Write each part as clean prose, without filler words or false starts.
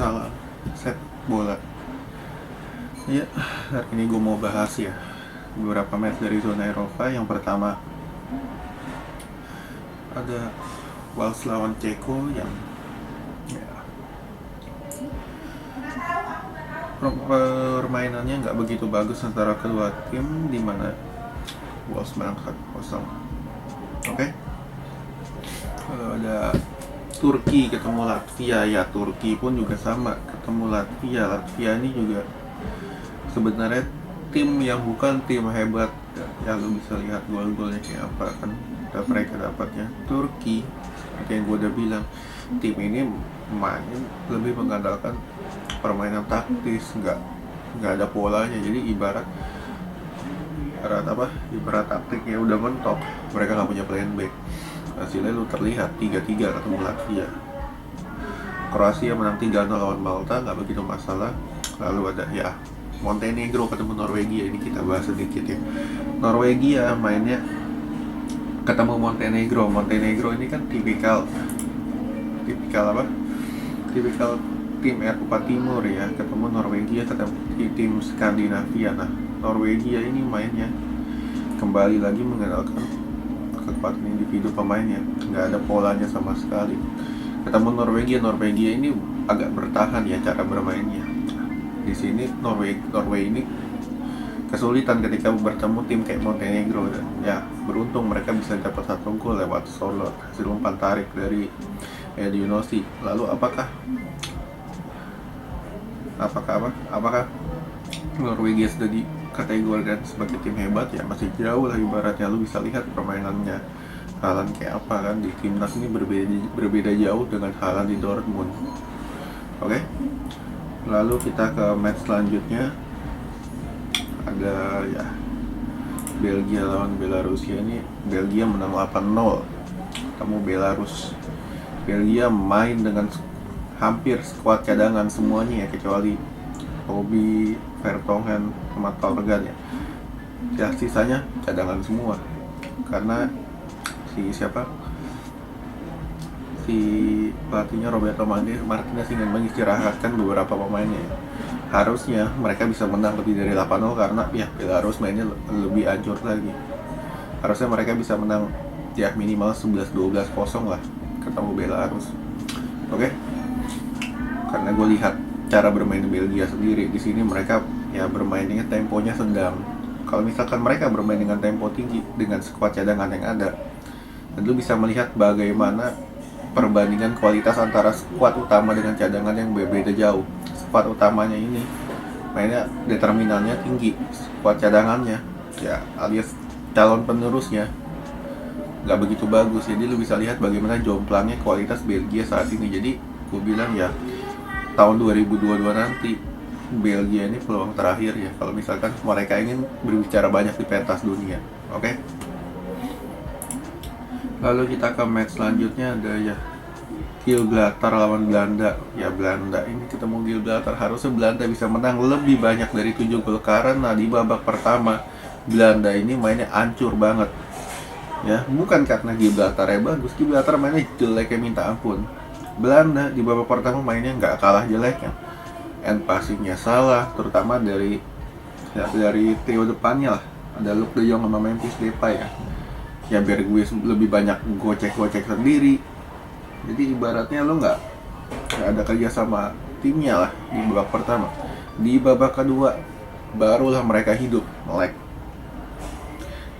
salah set bola. Ya, hari ini gue mau bahas ya beberapa match dari zona Eropa. Yang pertama ada Wales lawan Ceko yang ya, permainannya nggak begitu bagus antara kedua tim, dimana Wales menang 1-0. Oke. Ada Turki ketemu Latvia, ya Turki pun juga sama ketemu Latvia. Latvia ini juga sebenarnya tim yang bukan tim hebat ya, lu bisa lihat gol-golnya kayak apa kan mereka dapatnya. Turki seperti yang gue udah bilang, tim ini main lebih mengandalkan permainan taktis, nggak ada polanya. Jadi ibarat taktiknya udah mentok, mereka nggak punya plan B. Hasilnya lu terlihat 3-3 ketemu Latvia. Kroasia menang 3-0 lawan Malta, nggak begitu masalah. Lalu ada ya Montenegro ketemu Norwegia, ini kita bahas sedikit ya. Norwegia mainnya ketemu Montenegro. Montenegro ini kan tipikal apa? Tipikal tim Eropa Timur ya, ketemu Norwegia, ketemu tim Skandinavia. Nah, Norwegia ini mainnya kembali lagi mengandalkan kekuatan individu pemainnya, nggak ada polanya sama sekali. Ketemu Norwegia ini agak bertahan ya cara bermainnya. Di sini Norway ini kesulitan ketika bertemu tim kayak Montenegro, dan ya beruntung mereka bisa dapat 1 gol lewat Solot, hasil umpan tarik dari Edionosi. Lalu apakah Norwegia sudah dikategorikan sebagai tim hebat? Ya masih jauh lah ibaratnya. Lu bisa lihat permainannya Haaland kayak apa kan di timnas ini, berbeda jauh dengan Haaland di Dortmund. Oke. Lalu kita ke match selanjutnya, ada ya Belgia lawan Belarusia. Ini Belgia menang 8-0 ketemu Belarus. Belgia main dengan hampir skuad cadangan semuanya ya, kecuali Obi, Vertonghen, sama Torgan ya. Ya sisanya cadangan semua, karena si pelatihnya Roberto Martinez ingin mengistirahatkan beberapa pemainnya. Harusnya mereka bisa menang lebih dari 8-0 karena ya Belarus mainnya lebih hancur lagi. Harusnya mereka bisa menang ya minimal 11-12-0 lah ketemu Belarus. Oke. Karena gue lihat cara bermain Belgia sendiri di sini, mereka ya bermainnya temponya sedang. Kalau misalkan mereka bermain dengan tempo tinggi dengan skuad cadangan yang ada, dan lu bisa melihat bagaimana perbandingan kualitas antara skuad utama dengan cadangan yang berbeda jauh. Skuad utamanya ini mainnya determinannya tinggi, skuad cadangannya ya alias calon penerusnya nggak begitu bagus. Jadi lu bisa lihat bagaimana jomplangnya kualitas Belgia saat ini. Jadi gue bilang ya, tahun 2022 nanti Belgia ini peluang terakhir ya, kalau misalkan mereka ingin berbicara banyak di pentas dunia. Oke. Lalu kita ke match selanjutnya, ada ya Gibraltar lawan Belanda. Ya Belanda ini ketemu Gibraltar, harusnya Belanda bisa menang lebih banyak dari 7 gol, karena di babak pertama Belanda ini mainnya hancur banget. Ya, bukan karena Gibraltar bagus, Gibraltar mainnya jeleknya minta ampun. Belanda di babak pertama mainnya nggak kalah jeleknya. End passingnya salah, terutama dari trio depannya lah. Ada Luuk de Jong sama Memphis Depay ya. Ya biar gue lebih banyak gocek sendiri. Jadi ibaratnya lo nggak ada kerja sama timnya lah di babak pertama. Di babak kedua barulah mereka hidup, melek.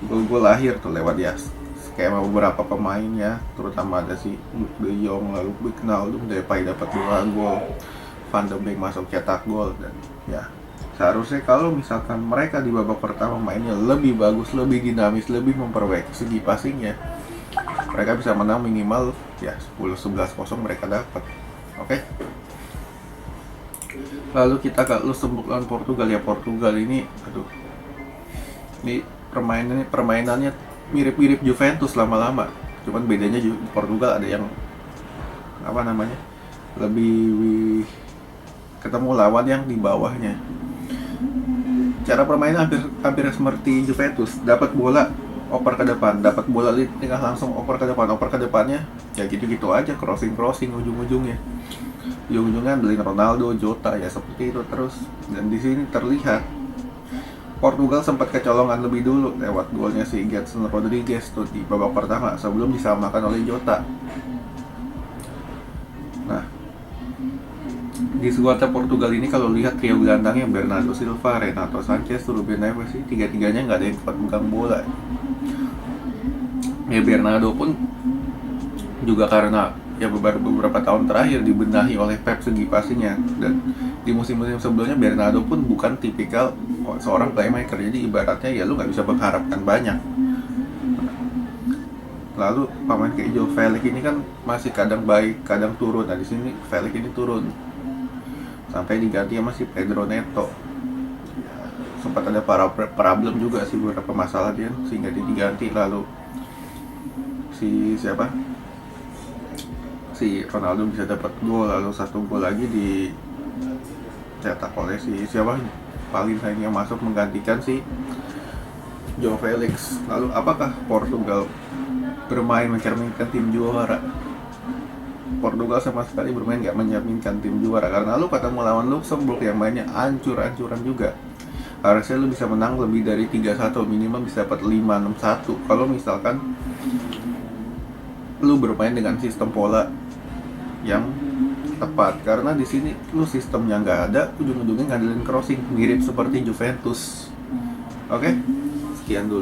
Gol lahir tuh lewat ya skema beberapa pemainnya, terutama ada si Luuk de Jong, lalu Wijnaldum, Depay dapat 2 gol, Van de Beek masuk cetak gol. Dan ya seharusnya kalau misalkan mereka di babak pertama mainnya lebih bagus, lebih dinamis, lebih memperbaiki segi passingnya, mereka bisa menang minimal ya 10-11-0 mereka dapat. Oke. Lalu kita ke Luxembourg lawan Portugal. Ya Portugal ini ini permainannya mirip-mirip Juventus lama-lama. Cuman bedanya Portugal ada yang lebih ketemu lawan yang di bawahnya. Cara permainan hampir seperti Juventus. Dapat bola oper ke depan, dapat bola di tengah langsung oper ke depan, oper ke depannya ya gitu-gitu aja, crossing ujung-ujungnya. ujung-ujungnya beli Ronaldo, Jota, ya seperti itu terus. Dan di sini terlihat Portugal sempat kecolongan lebih dulu lewat golnya si Gedson Rodriguez tuh di babak pertama sebelum disamakan oleh Jota. Nah, di skuadnya Portugal ini kalau lihat trio gelandangnya Bernardo Silva, Renato Sanchez, Ruben Neves sih tiga-tiganya nggak ada yang kuat megang bola. Ya Bernardo pun juga karena ya beberapa tahun terakhir dibenahi oleh Pep segi passingnya, dan di musim-musim sebelumnya Bernardo pun bukan tipikal seorang playmaker, jadi ibaratnya ya lu nggak bisa mengharapkan banyak. Lalu pemain kayak Joe Felix ini kan masih kadang baik kadang turun. Nah di sini Felix ini turun sampai diganti sama si Pedro Neto. Sempat ada problem juga sih, beberapa masalah dia sehingga dia diganti. Lalu si Ronaldo bisa dapat gol, lalu satu gol lagi dicetak oleh si Palinha yang masuk menggantikan si Joe Felix. Lalu apakah Portugal bermain mencerminkan tim juara? Portugal sama sekali bermain nggak mencerminkan tim juara, karena lu ketemu lawan Luxembourg yang mainnya ancur-ancuran juga. Harusnya lu bisa menang lebih dari 3-1, minimal bisa dapat 5-6-1 kalau misalkan lu bermain dengan sistem pola yang tepat. Karena di sini lu sistemnya nggak ada, ujung-ujungnya ngandelin crossing, mirip seperti Juventus. Oke, sekian dulu.